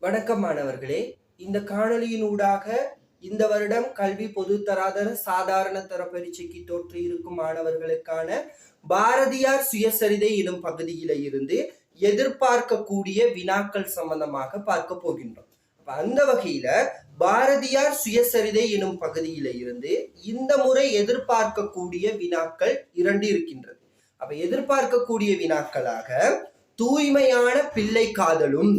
வணக்கம் மாணவர்களே. இந்த காணொளியினூடாக இந்த வருடம் கல்வி பொதுத்தராதர சாதாரண தர பரீட்சைக்கு தோற்றி இருக்கும் மாணவர்களுக்கான பாரதியார் சுயசரிதை எனும் பகுதியில இருந்து எதிர்பார்க்கக்கூடிய வினாக்கள் சம்பந்தமாக பார்க்க போகின்றோம். அந்த வகையில பாரதியார் சுயசரிதை எனும் பகுதியில இருந்து இந்த முறை எதிர்பார்க்கக்கூடிய வினாக்கள் 2 இருக்கின்றது. அப்ப எதிர்பார்க்கக்கூடிய வினாக்களாக தூய்மையான பிள்ளை காதலும்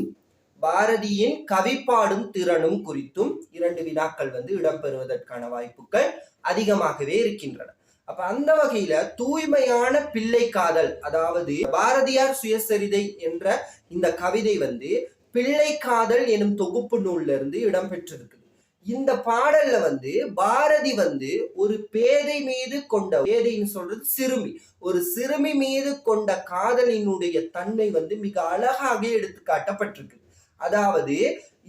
பாரதியின் கவிப்பாடும் திறனும் குறித்தும் 2 வினாக்கள் இடம்பெறுவதற்கான வாய்ப்புகள் அதிகமாகவே இருக்கின்றன. அப்ப அந்த வகையில தூய்மையான பிள்ளை காதல், அதாவது பாரதியார் சுயசரிதை என்ற இந்த கவிதை பிள்ளை காதல் எனும் தொகுப்பு நூல்ல இருந்து இடம்பெற்றிருக்கு. இந்த பாடல்ல பாரதி ஒரு பேதை மீது கொண்ட, பேதைன்னு சொல்றது சிறுமி, ஒரு சிறுமி மீது கொண்ட காதலினுடைய தன்மை மிக அழகாக எடுத்து காட்டப்பட்டிருக்கு. அதாவது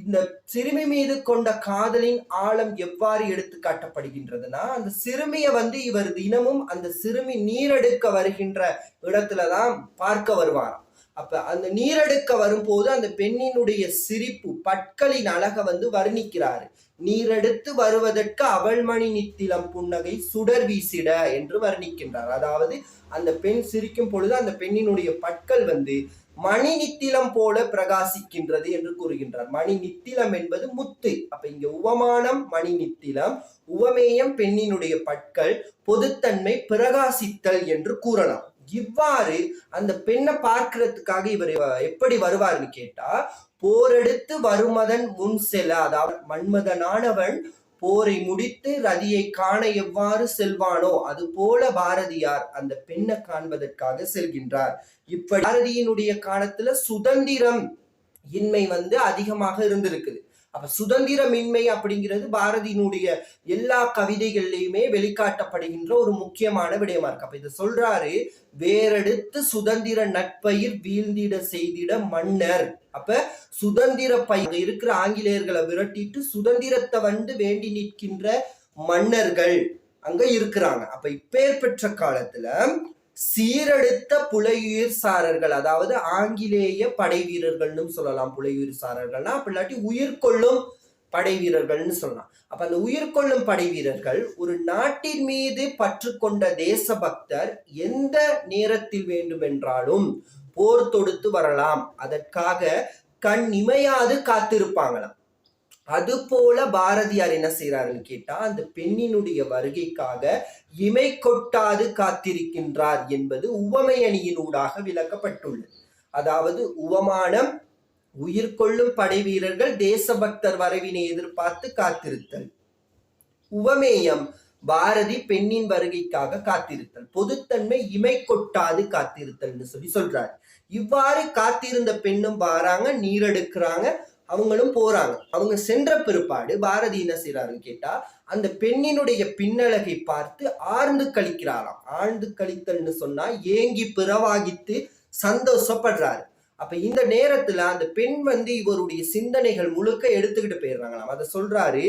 இந்த சிறுமி மீது கொண்ட காதலின் ஆழம் எவ்வாறு எடுத்து காட்டப்படுகின்றதுன்னா, அந்த சிறுமிய இவர் தினமும் அந்த சிறுமி நீரெடுக்க வருகின்ற இடத்துலதான் பார்க்க வருவாராம். அப்ப அந்த நீரெடுக்க வரும்போது அந்த பெண்ணினுடைய சிரிப்பு, பற்களின் அழக வர்ணிக்கிறாரு. நீரெடுத்து வருவதற்கு அவள்மணி நித்திலம் புன்னகை சுடர் வீசிட என்று வர்ணிக்கின்றார். அதாவது அந்த பெண் சிரிக்கும் பொழுது அந்த பெண்ணினுடைய பற்கள் மணி நித்திலம் போல பிரகாசிக்கின்றது என்று கூறுகின்றார். மணி நித்திலம் என்பது முத்து. அப்ப இங்க உவமானம் மணி நித்திலம், உவமேயம் பெண்ணினுடைய பற்கள், பொதுத்தன்மை பிரகாசித்தல் என்று கூறலாம். இவ்வாறு அந்த பெண்ணை பார்க்கிறதுக்காக இவர் எப்படி வருவார்னு கேட்டா, போரெடுத்து வருமதன் முன் செல்ல, அதாவது மன்மதனானவன் போரை முடித்து ரதியை காண எவ்வாறு செல்வானோ அது போல பாரதியார் அந்த பெண்ணை காண்பதற்காக செல்கின்றார். இப்ப பாரதியினுடைய காலத்துல சுதந்திரம் இன்மை அதிகமாக இருந்திருக்குது. அப்ப சுதந்திரமின்மை அப்படிங்கிறது பாரதியினுடைய எல்லா கவிதைகள்லயுமே வெளிக்காட்டப்படுகின்ற ஒரு முக்கியமான விடயமா இருக்கு. அப்ப இதை சொல்றாரு, வேறெடுத்து சுதந்திர நட்பயிர் வீழ்ந்திட செய்திட மன்னர். அப்ப சுதந்திர பயிர் இருக்கிற ஆங்கிலேயர்களை விரட்டிட்டு சுதந்திரத்தை வேண்டி நிற்கின்ற மன்னர்கள் அங்க இருக்கிறாங்க. அப்ப இப்பேர் பெற்ற காலத்துல சீரெடுத்த புலையுயிர் சாரர்கள், அதாவது ஆங்கிலேய படை வீரர்கள்னு சொல்லலாம். புலையுயிர் சாரர்கள்னா அப்படி இல்லாட்டி உயிர் கொள்ளும் படை வீரர்கள்னு சொல்லலாம். அப்ப அந்த உயிர் கொள்ளும் படை வீரர்கள் ஒரு நாட்டின் மீது பற்று கொண்ட தேசபக்தர் எந்த நேரத்தில் வேண்டுமென்றாலும் போர் தொடுத்து வரலாம், அதற்காக கண் இமையாது காத்திருப்பாங்களாம். அது போல பாரதியார் என்ன செய்யறாருன்னு கேட்டா, அந்த பெண்ணினுடைய வருகைக்காக இமை கொட்டாது காத்திருக்கின்றார் என்பது உவமை அணியினூடாக விளக்கப்பட்டுள்ளது. அதாவது உவமானம் உயிர் கொள்ளும் படை வீரர்கள் தேசபக்தர் வரவினை எதிர்பார்த்து காத்திருத்தல், உவமேயம் பாரதி பெண்ணின் வருகைக்காக காத்திருத்தல், பொதுத்தன்மை இமை கொட்டாது காத்திருத்தல்னு சொல்றாரு. இவ்வாறு காத்திருந்த பெண்ணும் வாராங்க, நீரெடுக்கிறாங்க, அவங்களும் போறாங்க. அவங்க சென்ற பிற்பாடு பாரதி என்ன செய்யறாருன்னு கேட்டா, அந்த பெண்ணினுடைய பின்னழகை பார்த்து ஆழ்ந்து கழிக்கிறாராம். ஆழ்ந்து கழித்தல்னு சொன்னா ஏங்கி பிறவாகித்து சந்தோஷப்படுறாரு. அப்ப இந்த நேரத்துல அந்த பெண் இவருடைய சிந்தனைகள் முழுக்க எடுத்துக்கிட்டு போயிடுறாங்களாம். அதை சொல்றாரு,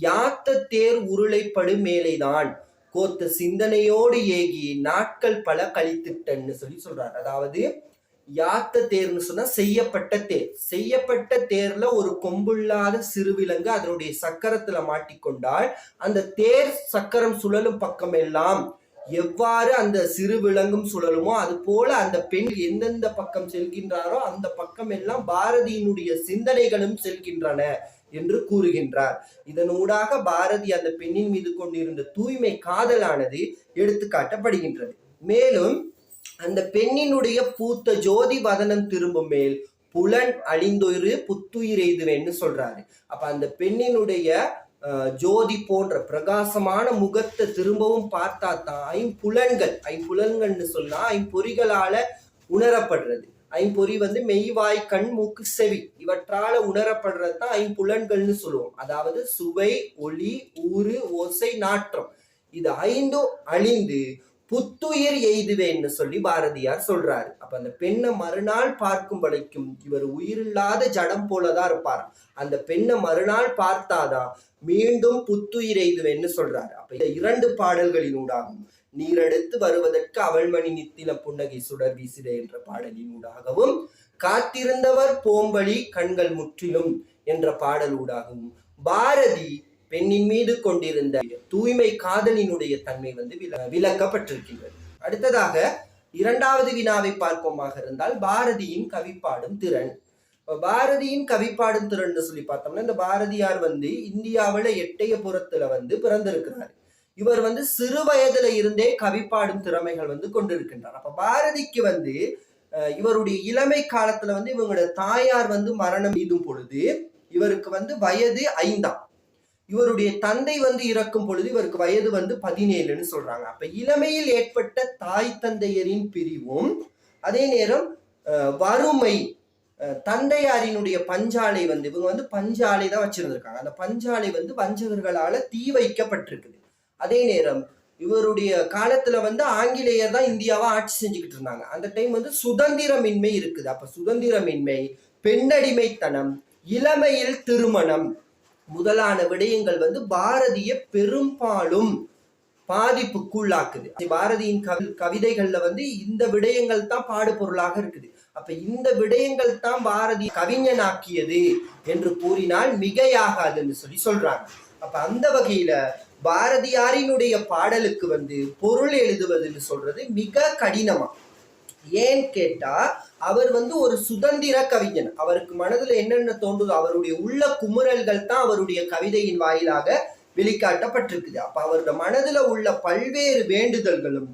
யாத்த தேர் உருளைப்படு மேலைதான் கோத்த சிந்தனையோடு ஏகி நாட்கள் பல கழித்துட்டன்னு சொல்றாரு. அதாவது யாத்த தேர்னு சொன்னா செய்யப்பட்ட தேர். செய்யப்பட்ட தேர்ல ஒரு கொம்புள்ளாத சிறுவிலங்கு அதனுடைய சக்கரத்துல மாட்டிக்கொண்டால் அந்த தேர் சக்கரம் சுழலும் பக்கம் எல்லாம் எவ்வாறு அந்த சிறு விலங்கும் சுழலுமோ அது போல அந்த பெண் எந்தெந்த பக்கம் செல்கின்றாரோ அந்த பக்கம் எல்லாம் பாரதியினுடைய சிந்தனைகளும் செல்கின்றன என்று கூறுகின்றார். இதனூடாக பாரதி அந்த பெண்ணின் மீது கொண்டிருந்த தூய்மை காதலானது எடுத்து காட்டப்படுகின்றது. மேலும் அந்த பெண்ணினுடைய பூத்த ஜோதி வதனம் திரும்பும் மேல் புலன் அழிந்தொரு புத்துயிர் எய்துவேன்னு சொல்றாரு. அப்ப அந்த பெண்ணினுடைய ஜோதி போன்ற பிரகாசமான முகத்தை திரும்பவும் பார்த்தா தான் ஐம்புலன்கள்னு சொன்னா ஐம்பொறிகளால உணரப்படுறது. ஐம்பொறி மெய்வாய் கண் மூக்கு செவி இவற்றால உணரப்படுறது தான் ஐம்புலன்கள்னு சொல்லுவோம். அதாவது சுவை, ஒளி, ஊறு, ஓசை, நாற்றம், இது 5 அழிந்து புத்துயிர் எய்துவேன்னு சொல்லி பாரதியார் சொல்றாரு. அப்ப அந்த பெண்ணை மறுநாள் பார்க்கும் வரைக்கும் இவர் உயிரில்லாத ஜடம் போலதான் இருப்பார். அந்த பெண்ணை மறுநாள் பார்த்தாதான் மீண்டும் புத்துயிர் எய்துவேன்னு சொல்றாரு. அப்ப இந்த 2 பாடல்களினூடாகும் நீரெடுத்து வருவதற்கு அவள்மணி நித்தில புன்னகை சுடர் வீசிட என்ற பாடலினூடாகவும் காத்திருந்தவர் போம்படி கண்கள் முற்றிலும் என்ற பாடலூடாகவும் பாரதி பெண்ணின் மீது கொண்டிருந்த தூய்மை காதலினுடைய தன்மை வந்து விளக்கப்பட்டிருக்கின்றது. அடுத்ததாக இரண்டாவது வினாவை பார்ப்போமாக இருந்தால் பாரதியின் கவிப்பாடும் திறன். பாரதியின் கவிப்பாடும் திறன் சொல்லி பார்த்தோம்னா, இந்த பாரதியார் வந்து இந்தியாவில எட்டயபுரத்துல வந்து பிறந்திருக்கிறார். இவர் வந்து சிறு வயதுல இருந்தே கவிப்பாடும் திறமைகள் வந்து கொண்டிருக்கின்றார். அப்ப பாரதிக்கு வந்து இவருடைய இளமை காலத்துல வந்து இவங்களோட தாயார் வந்து மரணம் எய்தும் பொழுது இவருக்கு வந்து வயது 5. இவருடைய தந்தை வந்து இறக்கும் பொழுது இவருக்கு வயது வந்து 17ன்னு சொல்றாங்க. அப்ப இளமையில் ஏற்பட்ட தாய் தந்தையரின் பிரிவும், அதே நேரம் வறுமை, தந்தையாரினுடைய பஞ்சாலை வந்து இவங்க வந்து பஞ்சாலை தான் வச்சிருந்திருக்காங்க. அந்த பஞ்சாலை வந்து வஞ்சகர்களால தீ வைக்கப்பட்டிருக்குது. அதே நேரம் இவருடைய காலத்துல வந்து ஆங்கிலேயர் தான் இந்தியாவை ஆட்சி செஞ்சுக்கிட்டு இருந்தாங்க. அந்த டைம் வந்து சுதந்திரமின்மை இருக்குது. அப்ப சுதந்திரமின்மை, பெண்ணடிமைத்தனம், இளமையில் திருமணம் முதலான விடயங்கள் வந்து பாரதிய பெரும்பாலும் பாதிப்புக்குள்ளாக்குது. பாரதியின் கவிதைகள்ல வந்து இந்த விடயங்கள் தான் பாடுபொருளாக இருக்குது. அப்ப இந்த விடயங்கள் தான் பாரதி கவிஞனாக்கியது என்று கூறினால் மிகையாகாதுன்னு சொல்றாங்க. அப்ப அந்த வகையில பாரதியாரினுடைய பாடலுக்கு வந்து பொருள் எழுதுவதுன்னு சொல்றது மிக கடினமா. ஏன் கேட்டா, அவர் வந்து ஒரு சுதந்திர கவிஞன். அவருக்கு மனதுல என்னென்ன தோன்றுதோ அவருடைய உள்ள குமுறல்கள் தான் அவருடைய கவிதையின் வாயிலாக வெளிக்காட்டப்பட்டிருக்குது. அப்ப அவருடைய மனதுல உள்ள பல்வேறு வேண்டுதல்களும்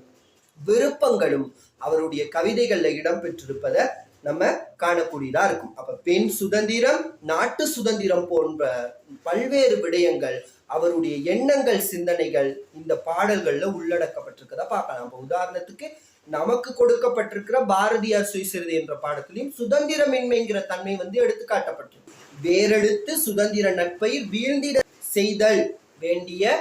விருப்பங்களும் அவருடைய கவிதைகள்ல இடம்பெற்றிருப்பதை நம்ம காணக்கூடியதா இருக்கும். அப்ப பெண் சுதந்திரம், நாட்டு சுதந்திரம் போன்ற பல்வேறு விடயங்கள், அவருடைய எண்ணங்கள், சிந்தனைகள் இந்த பாடல்கள்ல உள்ளடக்கப்பட்டிருக்கதா பார்க்கலாம். அப்ப உதாரணத்துக்கு நமக்கு கொடுக்கப்பட்டிருக்கிற பாரதியார் சுயசரிதை என்ற பாடத்திலையும் சுதந்திரமின்மைங்கிற தன்மை வந்து எடுத்து காட்டப்பட்டிருக்கு. வேறெடுத்து சுதந்திர நட்பயிர் வீழ்ந்திட செய்தல் வேண்டிய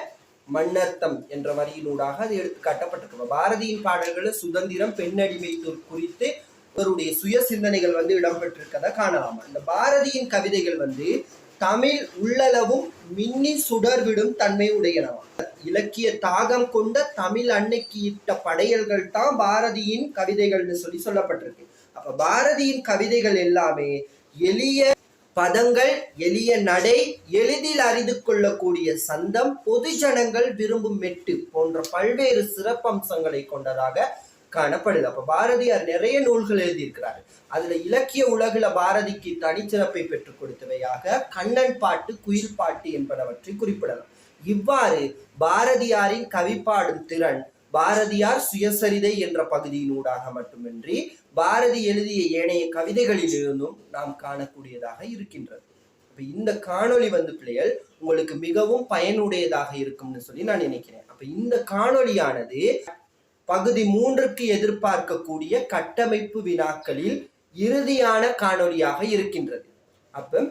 மன்னர்த்தம் என்ற வரியினூடாக அது எடுத்து காட்டப்பட்டிருக்கு. பாரதியின் பாடல்கள் சுதந்திரம், பெண்ணடிமை குறித்து அவருடைய சுய சிந்தனைகள் வந்து இடம்பெற்றிருக்கதை காணலாம். இந்த பாரதியின் கவிதைகள் வந்து தமிழ் உள்ளளவும் மின்னி சுடர்விடும் தன்மை உடையனவாம். இலக்கிய தாகம் கொண்ட தமிழ் அன்னைக்கு இட்ட படையல்கள் தான் பாரதியின் கவிதைகள்னு சொல்லப்பட்டிருக்கு. அப்ப பாரதியின் கவிதைகள் எல்லாமே எளிய பதங்கள், எளிய நடை, எளிதில் அறிந்து கொள்ளக்கூடிய சந்தம், பொதுஜனங்கள் விரும்பும் மெட்டு போன்ற பல்வேறு சிறப்பம்சங்களை கொண்டதாக காணப்படுது. அப்ப பாரதியார் நிறைய நூல்கள் எழுதியிருக்கிறார். அதுல இலக்கிய உலகில பாரதிக்கு தனிச்சிறப்பை பெற்றுக் கொடுத்தவையாக கண்ணன் பாட்டு, குயில் பாட்டு என்பனவற்றை குறிப்பிடலாம். இவ்வாறு பாரதியாரின் கவிப்பாடும் திறன் பாரதியார் சுயசரிதை என்ற பகுதியினூடாக மட்டுமின்றி பாரதி எழுதிய ஏனைய கவிதைகளிலிருந்தும் நாம் காணக்கூடியதாக இருக்கின்றது. அப்ப இந்த காணொளி வந்து பிள்ளைகள் உங்களுக்கு மிகவும் பயனுடையதாக இருக்கும்னு சொல்லி நான் நினைக்கிறேன். அப்ப இந்த காணொளியானது பகுதி 3க்கு எதிர்பார்க்கக்கூடிய கட்டமைப்பு வினாக்களில் இறுதியான காணொளியாக இருக்கின்றது. அப்ப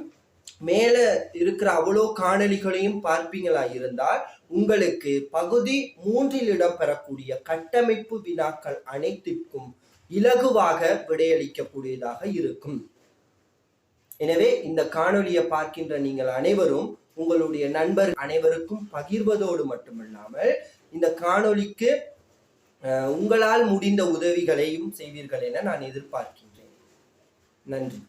மேல இருக்கிற அவ்வளோ காணொளிகளையும் பார்ப்பீங்களா இருந்தால் உங்களுக்கு பகுதி 3ல் இடம்பெறக்கூடிய கட்டமைப்பு வினாக்கள் அனைத்திற்கும் இலகுவாக விடையளிக்கக்கூடியதாக இருக்கும். எனவே இந்த காணொளியை பார்க்கின்ற நீங்கள் அனைவரும் உங்களுடைய நண்பர் அனைவருக்கும் பகிர்வதோடு மட்டுமில்லாமல் இந்த காணொளிக்கு உங்களால் முடிந்த உதவிகளையும் செய்வீர்கள் என நான் எதிர்பார்க்கின்றேன். நன்றி.